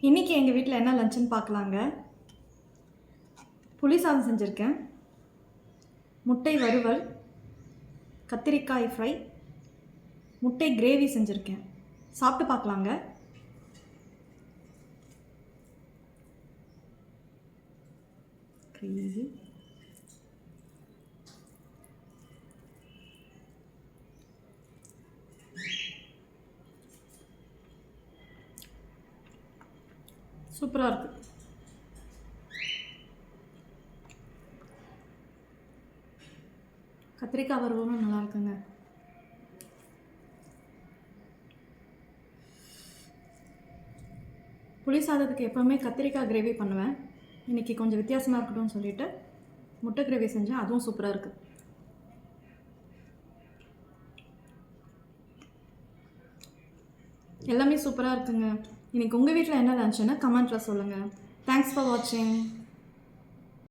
இன்றைக்கி எங்கள் வீட்டில் என்ன லஞ்சுன்னு பார்க்கலாங்க. புளி சாதம் செஞ்சுருக்கேன், முட்டை வறுவல், கத்திரிக்காய் ஃப்ரை, முட்டை கிரேவி செஞ்சுருக்கேன். சாப்பிட்டு பார்க்கலாங்க. கிரேவி சூப்பராக இருக்குது. கத்திரிக்காய் வறுவலும் நல்லா இருக்குங்க. புளி சாதத்துக்கு எப்போவுமே கத்திரிக்காய் கிரேவி பண்ணுவேன். இன்றைக்கி கொஞ்சம் வித்தியாசமாக இருக்கட்டும்னு சொல்லிவிட்டு முட்டை கிரேவி செஞ்சேன், அதுவும் சூப்பராக இருக்குது. எல்லாமே சூப்பராக இருக்குங்க. இன்றைக்கி உங்கள் வீட்டில் என்ன லஞ்சுன்னு கமெண்ட்டில் சொல்லுங்கள். தேங்க்ஸ் ஃபார் வாட்சிங்.